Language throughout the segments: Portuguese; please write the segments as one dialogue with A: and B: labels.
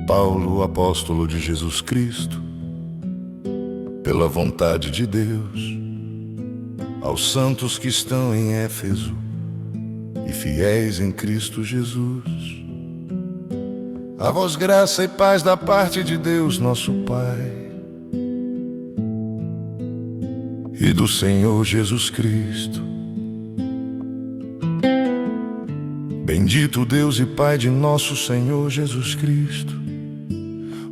A: Paulo, apóstolo de Jesus Cristo, pela vontade de Deus, aos santos que estão em Éfeso e fiéis em Cristo Jesus, a vós graça e paz da parte de Deus nosso Pai e do Senhor Jesus Cristo. Bendito Deus e Pai de nosso Senhor Jesus Cristo,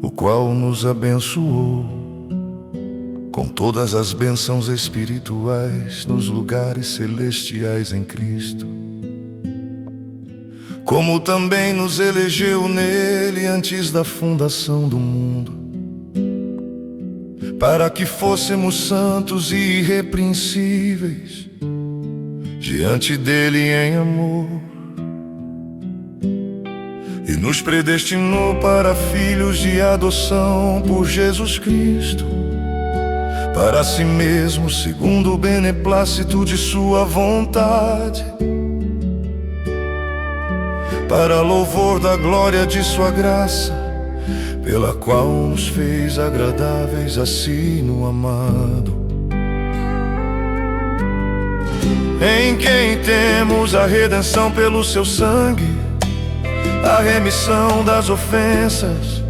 A: o qual nos abençoou com todas as bênçãos espirituais nos lugares celestiais em Cristo, como também nos elegeu nele antes da fundação do mundo, para que fôssemos santos e irrepreensíveis diante dele em amor, e nos predestinou para filhos de adoção por Jesus Cristo, para si mesmo, segundo o beneplácito de sua vontade, para louvor da glória de sua graça, pela qual nos fez agradáveis a si no amado, em quem temos a redenção pelo seu sangue, a remissão das ofensas,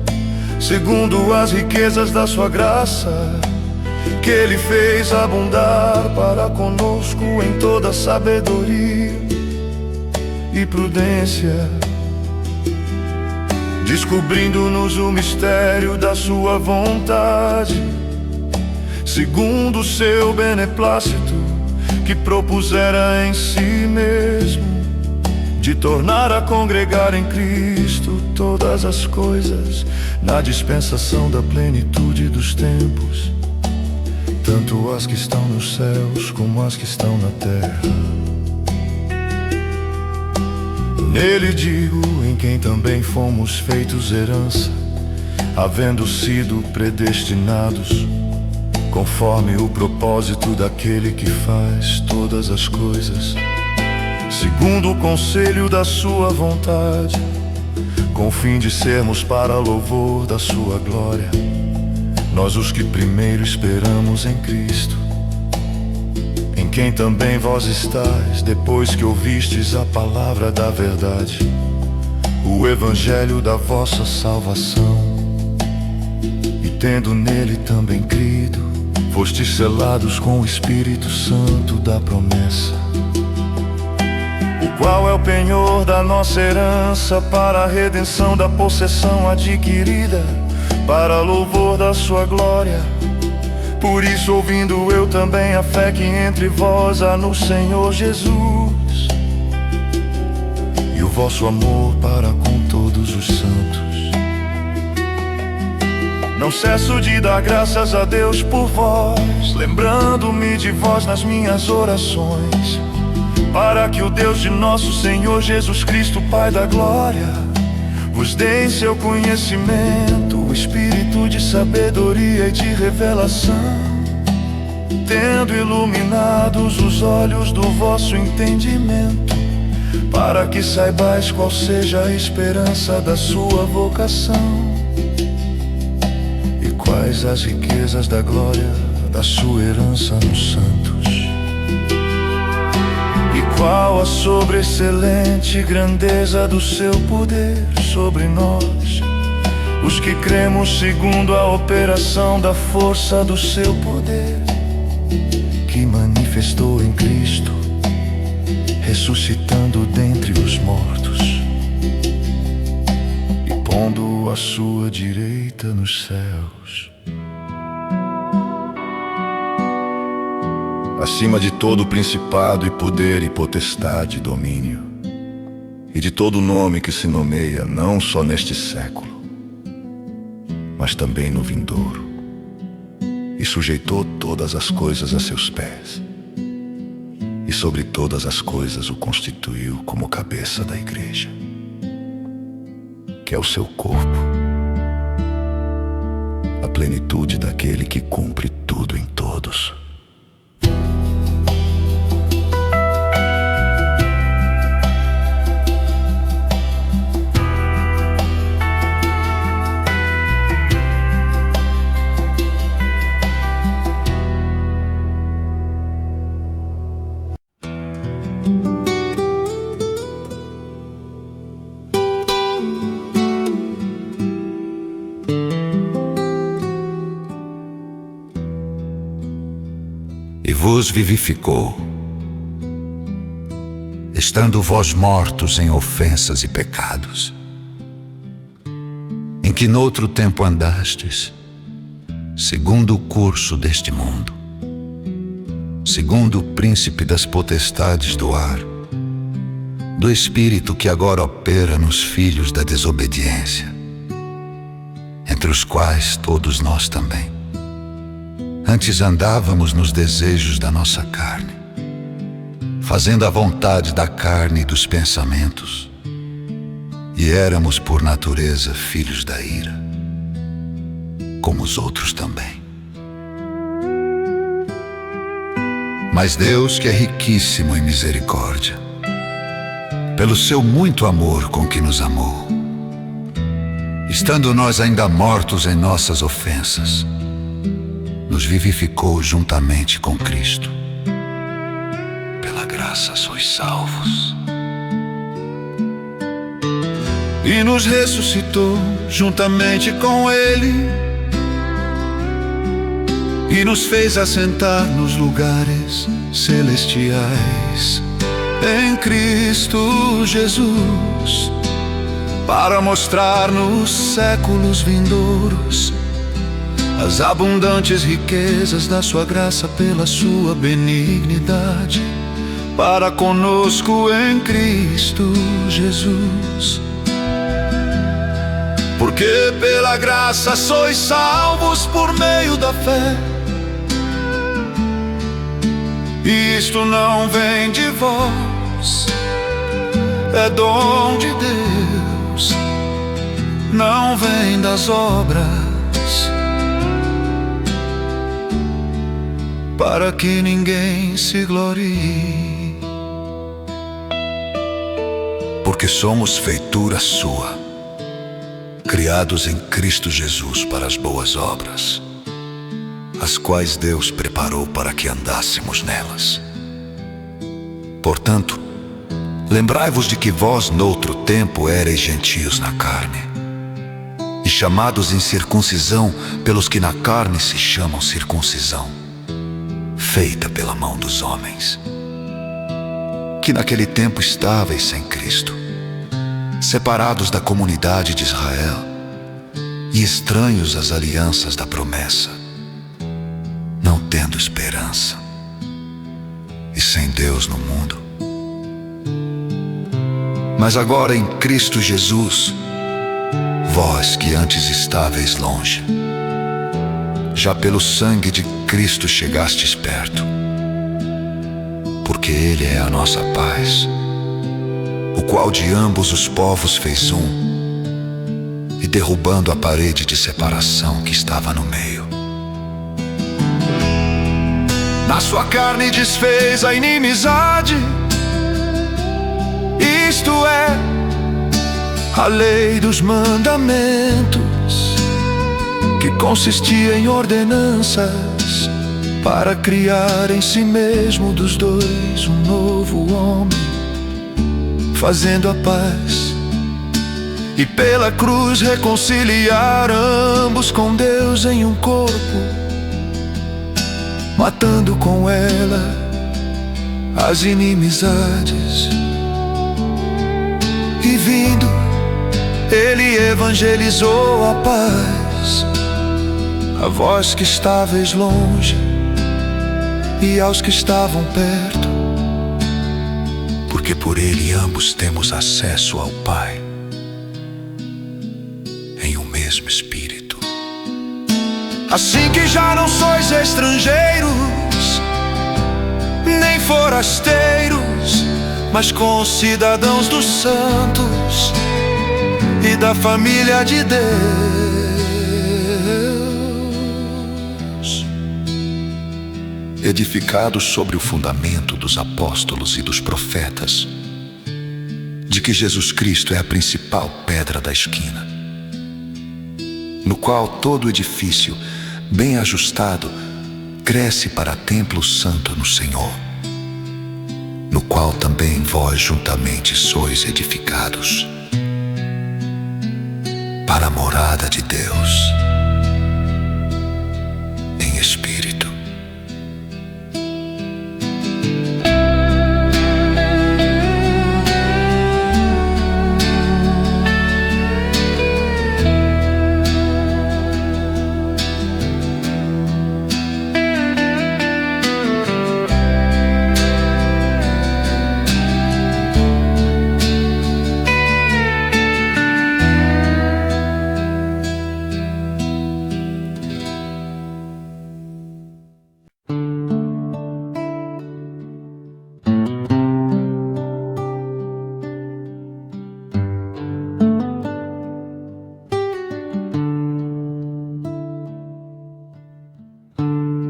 A: segundo as riquezas da sua graça, que ele fez abundar para conosco em toda sabedoria e prudência, descobrindo-nos o mistério da sua vontade, segundo o seu beneplácito, que propusera em si mesmo, de tornar a congregar em Cristo todas as coisas, na dispensação da plenitude dos tempos, tanto as que estão nos céus como as que estão na terra. Nele digo, em quem também fomos feitos herança, havendo sido predestinados, conforme o propósito daquele que faz todas as coisas, segundo o conselho da sua vontade, com o fim de sermos para louvor da sua glória, nós os que primeiro esperamos em Cristo, em quem também vós estáis, depois que ouvistes a palavra da verdade, o evangelho da vossa salvação, e tendo nele também crido, fostes selados com o Espírito Santo da promessa, o qual é o penhor da nossa herança para a redenção da possessão adquirida, para louvor da sua glória. Por isso, ouvindo eu também a fé que entre vós há no Senhor Jesus, e o vosso amor para com todos os santos, não cesso de dar graças a Deus por vós, lembrando-me de vós nas minhas orações, para que o Deus de nosso Senhor Jesus Cristo, Pai da glória, vos dê em seu conhecimento o espírito de sabedoria e de revelação, tendo iluminados os olhos do vosso entendimento, para que saibais qual seja a esperança da sua vocação, e quais as riquezas da glória da sua herança nos santos, qual a sobreexcelente grandeza do seu poder sobre nós, os que cremos segundo a operação da força do seu poder, que manifestou em Cristo, ressuscitando dentre os mortos e pondo-o à sua direita nos céus, acima de todo principado e poder e potestade e domínio, e de todo nome que se nomeia, não só neste século, mas também no vindouro, e sujeitou todas as coisas a seus pés, e sobre todas as coisas o constituiu como cabeça da igreja, que é o seu corpo, plenitude daquele que cumpre tudo em todos.
B: E vos vivificou, estando vós mortos em ofensas e pecados, em que noutro tempo andastes, segundo o curso deste mundo, segundo o príncipe das potestades do ar, do espírito que agora opera nos filhos da desobediência, entre os quais todos nós também antes andávamos nos desejos da nossa carne, fazendo a vontade da carne e dos pensamentos, e éramos por natureza filhos da ira, como os outros também. Mas Deus, que é riquíssimo em misericórdia, pelo seu muito amor com que nos amou, estando nós ainda mortos em nossas ofensas, nos vivificou juntamente com Cristo. Pela graça sois salvos.
A: E nos ressuscitou juntamente com Ele, e nos fez assentar nos lugares celestiais em Cristo Jesus, para mostrar nos séculos vindouros as abundantes riquezas da sua graça pela sua benignidade para conosco em Cristo Jesus. Porque pela graça sois salvos por meio da fé, e isto não vem de vós, é dom de Deus, não vem das obras, para que ninguém se glorie. Porque somos feitura sua, criados em Cristo Jesus para as boas obras, as quais Deus preparou para que andássemos nelas. Portanto, lembrai-vos de que vós noutro tempo éreis gentios na carne, e chamados em circuncisão pelos que na carne se chamam circuncisão, feita pela mão dos homens, que naquele tempo estáveis sem Cristo, separados da comunidade de Israel e estranhos às alianças da promessa, não tendo esperança e sem Deus no mundo. Mas agora em Cristo Jesus, vós que antes estáveis longe, já pelo sangue de Cristo chegastes perto, porque Ele é a nossa paz, o qual de ambos os povos fez um, e derrubando a parede de separação que estava no meio, na sua carne desfez a inimizade, isto é, a lei dos mandamentos, que consistia em ordenanças, para criar em si mesmo dos dois um novo homem, fazendo a paz, e pela cruz reconciliar ambos com Deus em um corpo, matando com ela as inimizades. E vindo, Ele evangelizou a paz a vós que estáveis longe e aos que estavam perto, porque por Ele ambos temos acesso ao Pai em um mesmo Espírito. Assim que já não sois estrangeiros, nem forasteiros, mas concidadãos dos santos e da família de Deus,
B: edificados sobre o fundamento dos apóstolos e dos profetas, de que Jesus Cristo é a principal pedra da esquina, no qual todo edifício, bem ajustado, cresce para templo santo no Senhor, no qual também vós juntamente sois edificados, para a morada de Deus, em Espírito.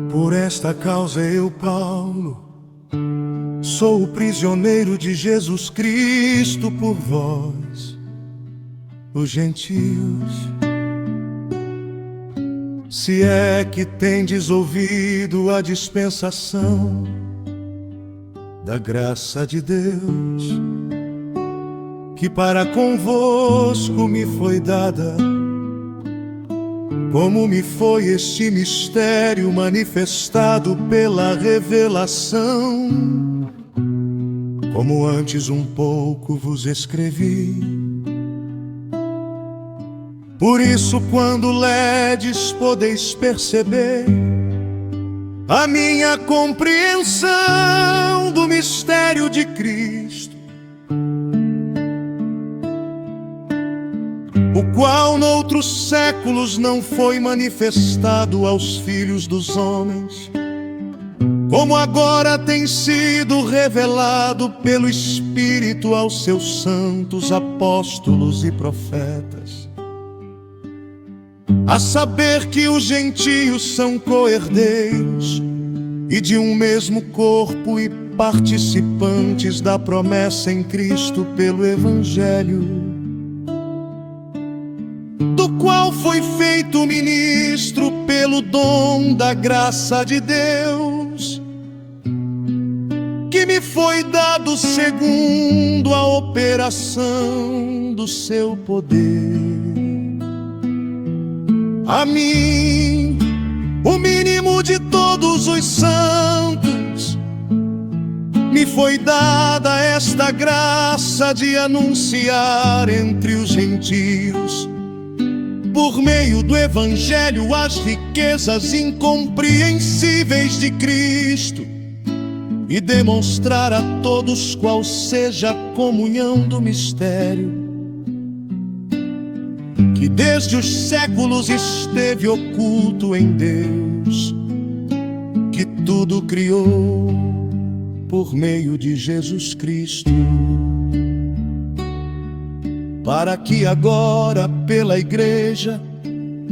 A: Por esta causa eu, Paulo, sou o prisioneiro de Jesus Cristo por vós, os gentios. Se é que tendes ouvido a dispensação da graça de Deus, que para convosco me foi dada, como me foi este mistério manifestado pela revelação, como antes um pouco vos escrevi. Por isso, quando ledes, podeis perceber a minha compreensão do mistério de Cristo, o qual noutros séculos não foi manifestado aos filhos dos homens, como agora tem sido revelado pelo Espírito aos seus santos apóstolos e profetas, a saber que os gentios são co-herdeiros e de um mesmo corpo e participantes da promessa em Cristo pelo Evangelho, do qual foi feito ministro pelo dom da graça de Deus, que me foi dado segundo a operação do seu poder. A mim, o mínimo de todos os santos, me foi dada esta graça de anunciar entre os gentios, por meio do Evangelho, as riquezas incompreensíveis de Cristo, e demonstrar a todos qual seja a comunhão do mistério, que desde os séculos esteve oculto em Deus, que tudo criou por meio de Jesus Cristo, para que agora pela Igreja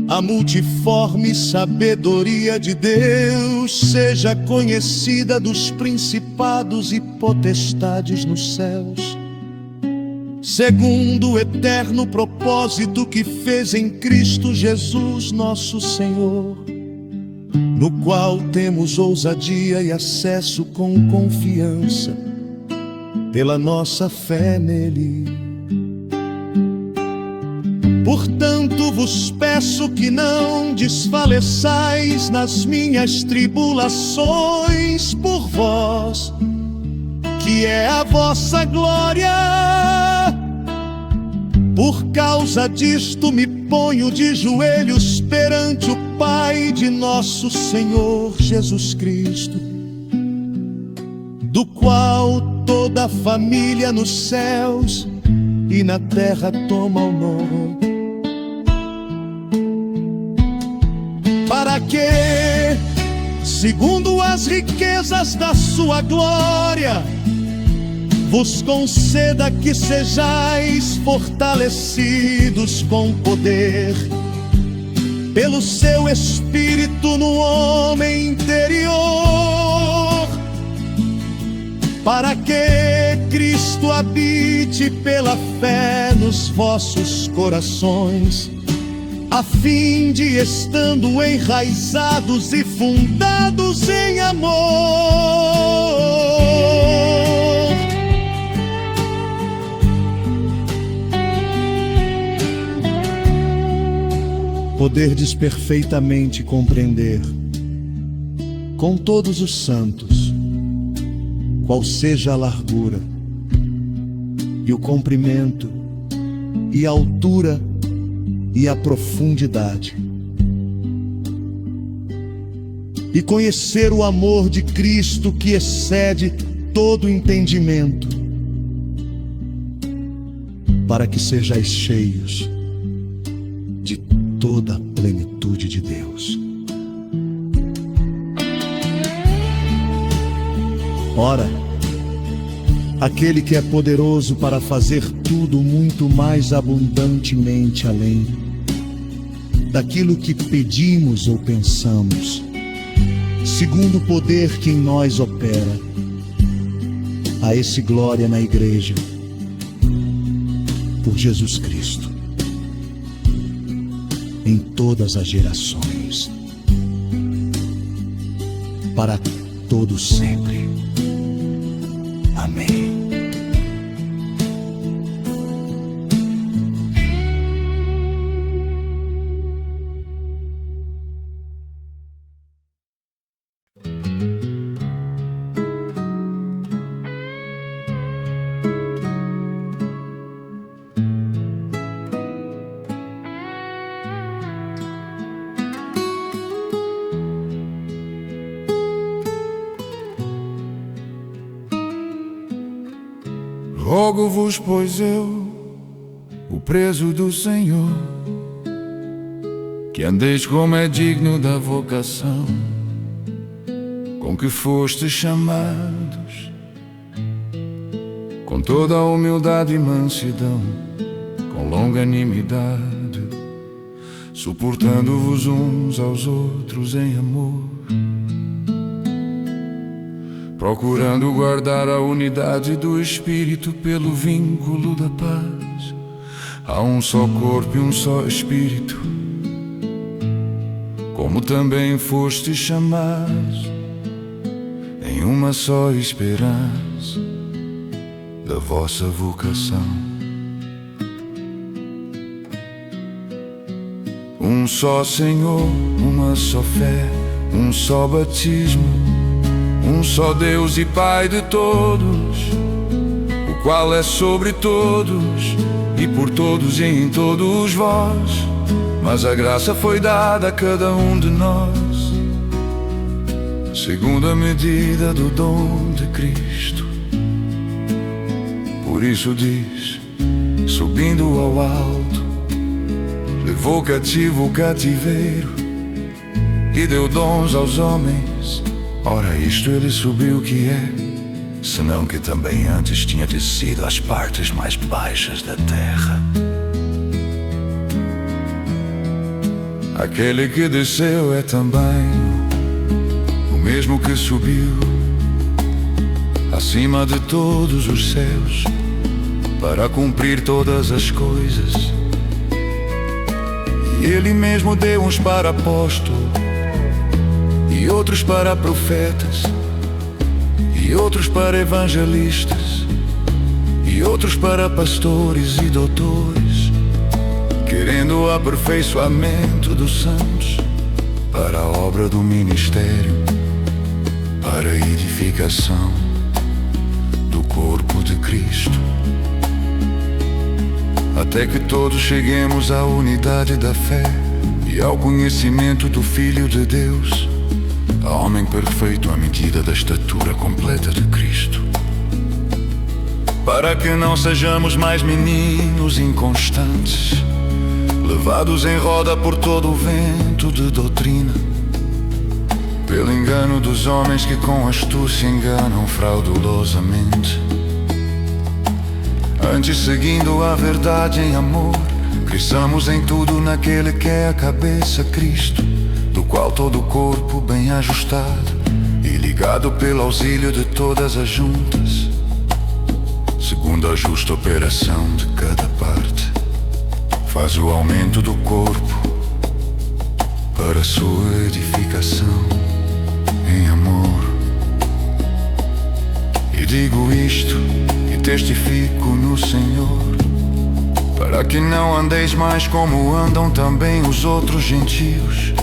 A: a multiforme sabedoria de Deus seja conhecida dos principados e potestades nos céus, segundo o eterno propósito que fez em Cristo Jesus nosso Senhor, no qual temos ousadia e acesso com confiança pela nossa fé nele. Portanto vos peço que não desfaleçais nas minhas tribulações por vós, que é a vossa glória. Por causa disto me ponho de joelhos perante o Pai de nosso Senhor Jesus Cristo, do qual toda a família nos céus e na terra toma o nome, para que, segundo as riquezas da sua glória, vos conceda que sejais fortalecidos com poder pelo seu Espírito no homem interior,
C: para que Cristo habite pela fé nos vossos corações, a fim de, estando enraizados e fundados em amor, poderdes perfeitamente compreender com todos os santos qual seja a largura e o comprimento e a altura e a profundidade, e conhecer o amor de Cristo que excede todo entendimento, para que sejais cheios de toda a plenitude de Deus. Ora, aquele que é poderoso para fazer tudo muito mais abundantemente além daquilo que pedimos ou pensamos, segundo o poder que em nós opera, a esse glória na Igreja, por Jesus Cristo, em todas as gerações, para todos sempre. Amém.
A: Rogo-vos, pois eu, o preso do Senhor, que andeis como é digno da vocação com que fostes chamados, com toda a humildade e mansidão, com longanimidade, suportando-vos uns aos outros em amor, procurando guardar a unidade do Espírito pelo vínculo da paz. Há um só corpo e um só Espírito, como também fostes chamados em uma só esperança da vossa vocação. Um só Senhor, uma só fé, um só batismo, um só Deus e Pai de todos, o qual é sobre todos e por todos e em todos vós. Mas a graça foi dada a cada um de nós, segundo a medida do dom de Cristo. Por isso diz, subindo ao alto, levou cativo o cativeiro e deu dons aos homens. Ora, isto ele subiu que é, senão que também antes tinha descido às partes mais baixas da terra. Aquele que desceu é também o mesmo que subiu acima de todos os céus, para cumprir todas as coisas. E ele mesmo deu uns para apóstolos, e outros para profetas, e outros para evangelistas, e outros para pastores e doutores, querendo o aperfeiçoamento dos santos, para a obra do ministério, para a edificação do corpo de Cristo, até que todos cheguemos à unidade da fé e ao conhecimento do Filho de Deus, a homem perfeito à medida da estatura completa de Cristo, para que não sejamos mais meninos inconstantes, levados em roda por todo o vento de doutrina, pelo engano dos homens que com astúcia enganam fraudulosamente. Antes, seguindo a verdade em amor, cresçamos em tudo naquele que é a cabeça, Cristo, do qual todo o corpo bem ajustado e ligado pelo auxílio de todas as juntas segundo a justa operação de cada parte. Faz o aumento do corpo para sua edificação em amor. E digo isto e testifico no Senhor, para que não andeis mais como andam também os outros gentios,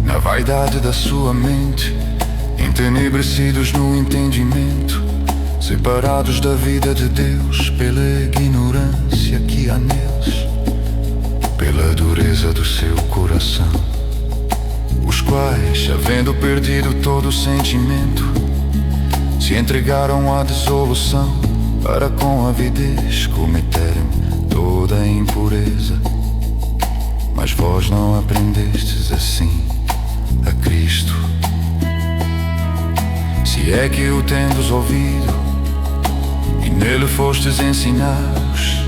A: na vaidade da sua mente, entenebrecidos no entendimento, separados da vida de Deus pela ignorância que há neles, pela dureza do seu coração, os quais, havendo perdido todo o sentimento, se entregaram à dissolução, para com avidez cometerem toda a impureza. Mas vós não aprendestes assim a Cristo, se é que o tendes ouvido e nele fostes ensinados,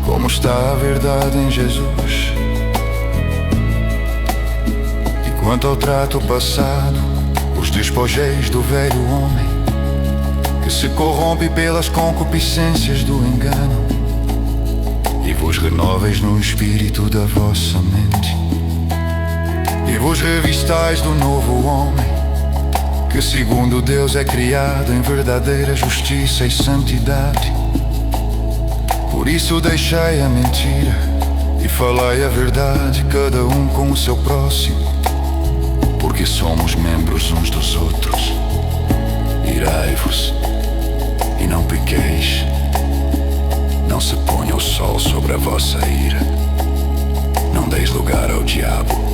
A: como está a verdade em Jesus. E quanto ao trato passado, os despojeis do velho homem, que se corrompe pelas concupiscências do engano, e vos renoveis no espírito da vossa mente, e vos revistais do novo homem, que segundo Deus é criado em verdadeira justiça e santidade. Por isso deixai a mentira e falai a verdade, cada um com o seu próximo, porque somos membros uns dos outros. Irai-vos e não pequeis, não se ponha o sol sobre a vossa ira, não deis lugar ao diabo.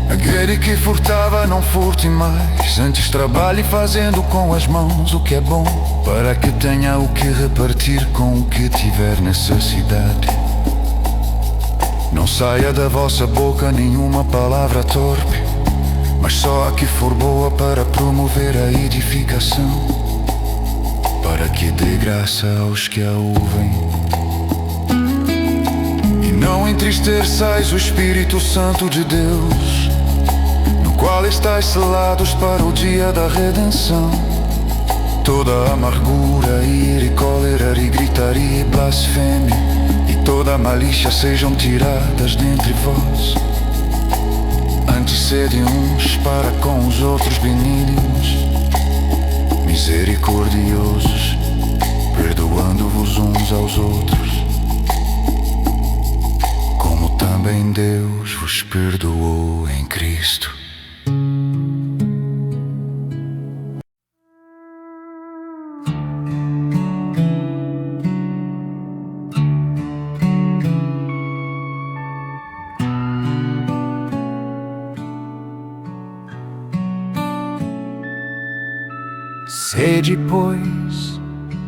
A: Aquele que furtava não furte mais, antes trabalhe fazendo com as mãos o que é bom, para que tenha o que repartir com o que tiver necessidade. Não saia da vossa boca nenhuma palavra torpe, mas só a que for boa para promover a edificação, para que dê graça aos que a ouvem. E não entristeçais o Espírito Santo de Deus, no qual estáis selados para o dia da redenção. Toda amargura, ira e cólera e gritaria e blasfêmia e toda malícia sejam tiradas dentre vós. Antes sede uns para com os outros benignos, misericordiosos, perdoando-vos uns aos outros, como também Deus vos perdoou em Cristo.
D: Sede, pois,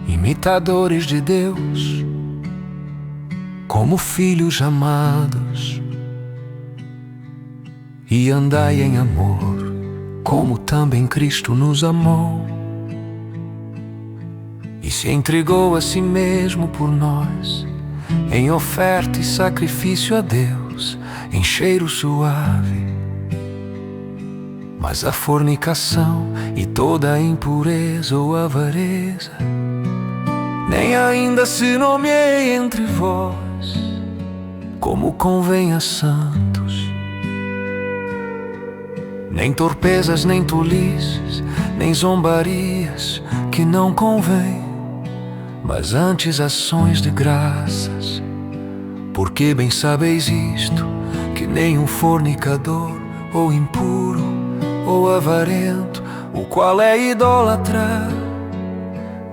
D: imitadores de Deus, como filhos amados, e andai em amor, como também Cristo nos amou, e se entregou a si mesmo por nós, em oferta e sacrifício a Deus, em cheiro suave. Mas a fornicação e toda a impureza ou avareza nem ainda se nomeie entre vós, como convém a santos. Nem torpezas, nem tolices, nem zombarias, que não convém, mas antes ações de graças. Porque bem sabeis isto, que nenhum fornicador ou impuro ou avarento, o qual é idólatra,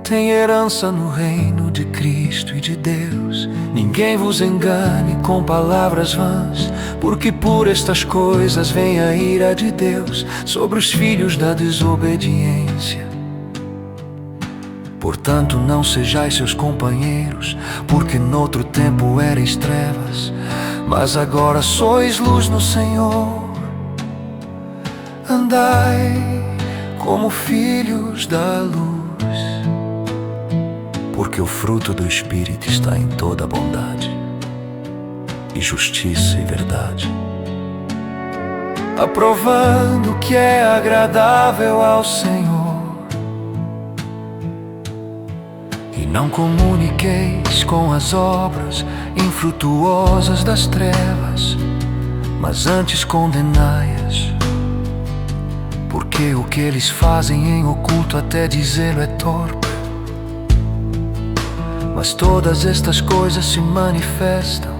D: tem herança no reino de Cristo e de Deus. Ninguém vos engane com palavras vãs, porque por estas coisas vem a ira de Deus sobre os filhos da desobediência. Portanto, não sejais seus companheiros, porque noutro tempo erais trevas, mas agora sois luz no Senhor. Andai como filhos da luz, porque o fruto do Espírito está em toda bondade e justiça e verdade, aprovando o que é agradável ao Senhor. Não comuniqueis com as obras infrutuosas das trevas, mas antes condenai-as. Porque o que eles fazem em oculto, até dizê-lo é torpe. Mas todas estas coisas se manifestam,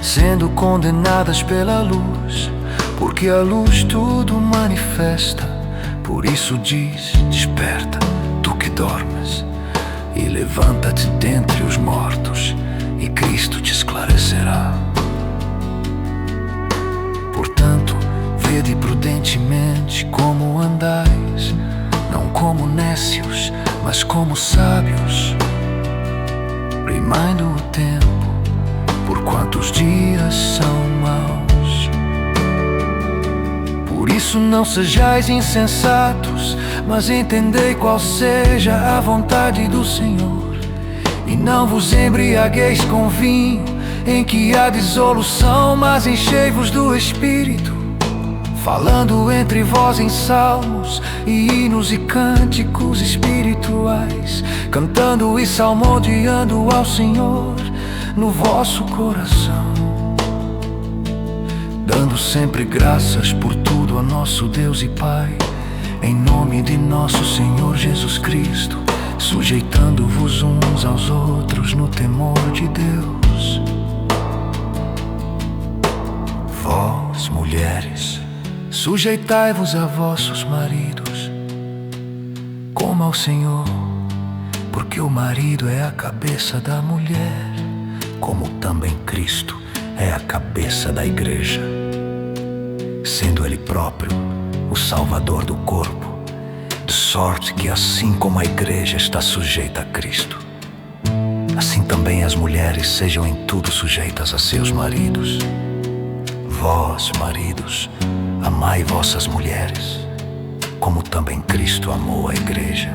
D: sendo condenadas pela luz, porque a luz tudo manifesta. Por isso diz: desperta, tu que dormes, e levanta-te dentre os mortos, e Cristo te esclarecerá. Portanto, vede prudentemente como andais, não como nécios, mas como sábios, primando o tempo, porquanto os dias são maus. Por isso não sejais insensatos, mas entendei qual seja a vontade do Senhor. E não vos embriagueis com vinho, em que há dissolução, mas enchei-vos do Espírito, falando entre vós em salmos e hinos e cânticos espirituais, cantando e salmodiando ao Senhor no vosso coração, dando sempre graças por tudo a nosso Deus e Pai, em nome de nosso Senhor Jesus Cristo, sujeitando-vos uns aos outros no temor de Deus. Vós, mulheres, sujeitai-vos a vossos maridos, como ao Senhor, porque o marido é a cabeça da mulher, como também Cristo é a cabeça da igreja, sendo Ele próprio o Salvador do corpo, de sorte que assim como a igreja está sujeita a Cristo, assim também as mulheres sejam em tudo sujeitas a seus maridos. Vós, maridos, amai vossas mulheres, como também Cristo amou a igreja,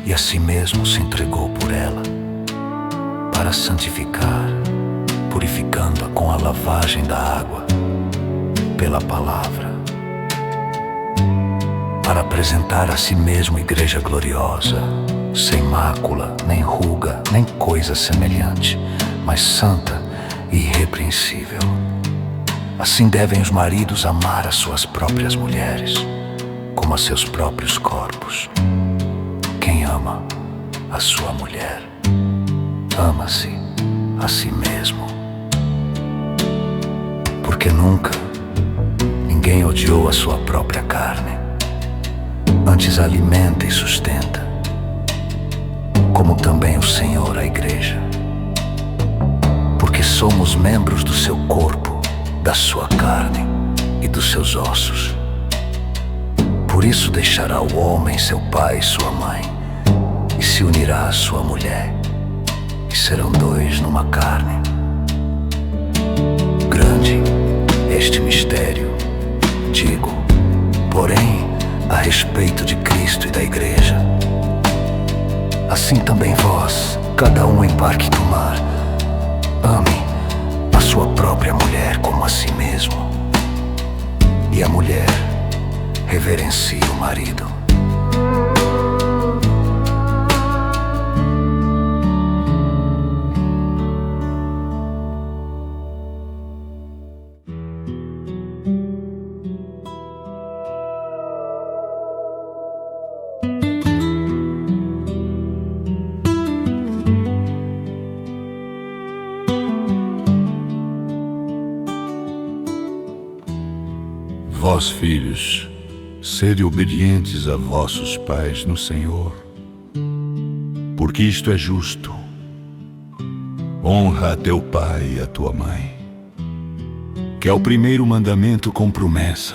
D: e a si mesmo se entregou por ela, para santificar, purificando-a com a lavagem da água, pela palavra, para apresentar a si mesmo igreja gloriosa, sem mácula, nem ruga, nem coisa semelhante, mas santa e irrepreensível. Assim devem os maridos amar as suas próprias mulheres, como a seus próprios corpos. Quem ama a sua mulher, ama-se a si mesmo. Porque nunca ninguém odiou a sua própria carne, antes alimenta e sustenta, como também o Senhor a igreja, porque somos membros do seu corpo, da sua carne e dos seus ossos. Por isso deixará o homem seu pai e sua mãe, e se unirá à sua mulher, e serão dois numa carne. Grande este mistério, digo, porém, a respeito de Cristo e da igreja. Assim também vós, cada um em particular, ame a sua própria mulher como a si mesmo, e a mulher reverencie o marido.
E: Vós, filhos, sede obedientes a vossos pais no Senhor, porque isto é justo. Honra a teu pai e a tua mãe, que é o primeiro mandamento com promessa,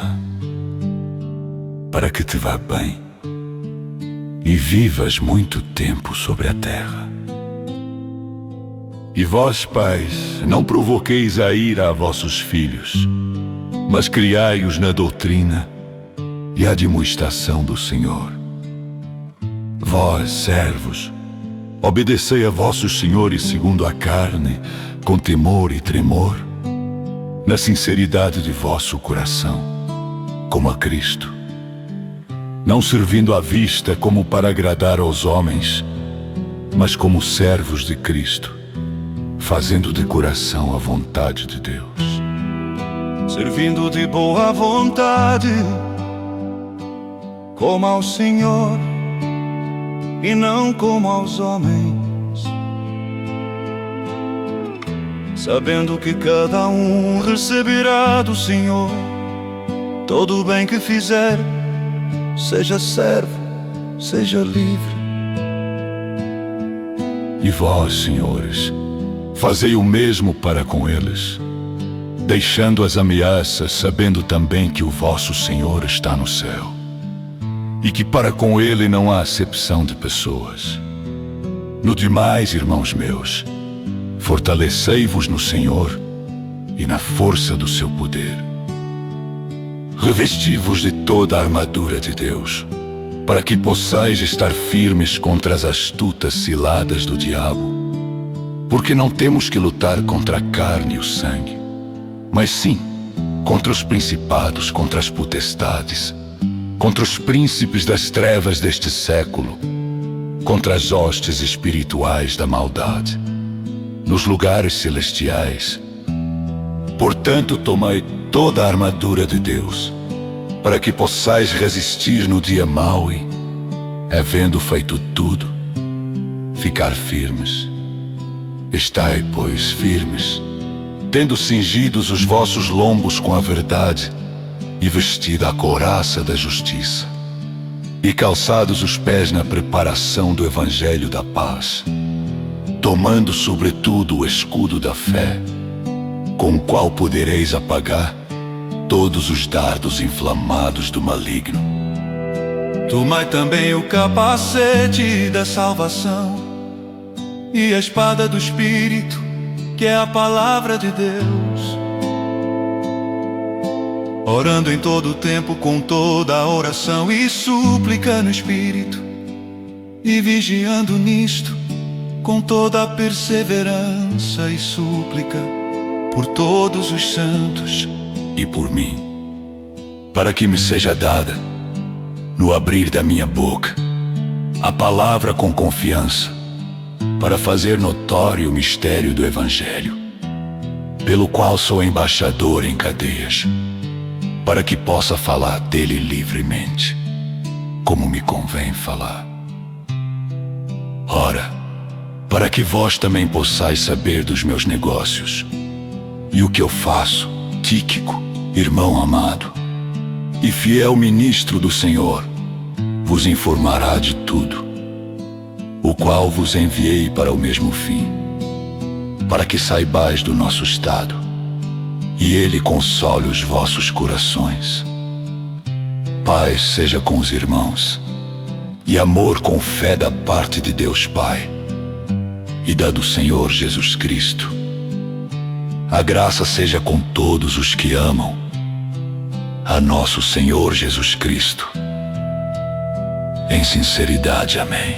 E: para que te vá bem e vivas muito tempo sobre a terra. E vós, pais, não provoqueis a ira a vossos filhos, mas criai-os na doutrina e admoestação do Senhor. Vós, servos, obedecei a vossos senhores segundo a carne, com temor e tremor, na sinceridade de vosso coração, como a Cristo, não servindo à vista como para agradar aos homens, mas como servos de Cristo, fazendo de coração a vontade de Deus,
A: servindo de boa vontade, como ao Senhor e não como aos homens, sabendo que cada um receberá do Senhor todo o bem que fizer, seja servo, seja livre.
E: E vós, senhores, fazei o mesmo para com eles, deixando as ameaças, sabendo também que o vosso Senhor está no céu, e que para com ele não há acepção de pessoas. No demais, irmãos meus, fortalecei-vos no Senhor e na força do seu poder. Revesti-vos de toda a armadura de Deus, para que possais estar firmes contra as astutas ciladas do diabo. Porque não temos que lutar contra a carne e o sangue, mas sim contra os principados, contra as potestades, contra os príncipes das trevas deste século, contra as hostes espirituais da maldade nos lugares celestiais. Portanto, tomai toda a armadura de Deus, para que possais resistir no dia mau e, havendo feito tudo, ficar firmes. Estai, pois, firmes, tendo cingidos os vossos lombos com a verdade e vestida a couraça da justiça, e calçados os pés na preparação do evangelho da paz, tomando sobretudo o escudo da fé, com o qual podereis apagar todos os dardos inflamados do maligno.
A: Tomai também o capacete da salvação e a espada do Espírito, que é a palavra de Deus, orando em todo o tempo com toda a oração e súplica no Espírito, e vigiando nisto com toda a perseverança e súplica por todos os santos
E: e por mim, para que me seja dada, no abrir da minha boca, a palavra com confiança, para fazer notório o mistério do Evangelho, pelo qual sou embaixador em cadeias, para que possa falar dele livremente, como me convém falar. Ora, para que vós também possais saber dos meus negócios e o que eu faço, Tíquico, irmão amado e fiel ministro do Senhor, vos informará de tudo, o qual vos enviei para o mesmo fim, para que saibais do nosso estado, e ele console os vossos corações. Paz seja com os irmãos, e amor com fé da parte de Deus Pai e da do Senhor Jesus Cristo. A graça seja com todos os que amam a nosso Senhor Jesus Cristo. Em sinceridade, amém.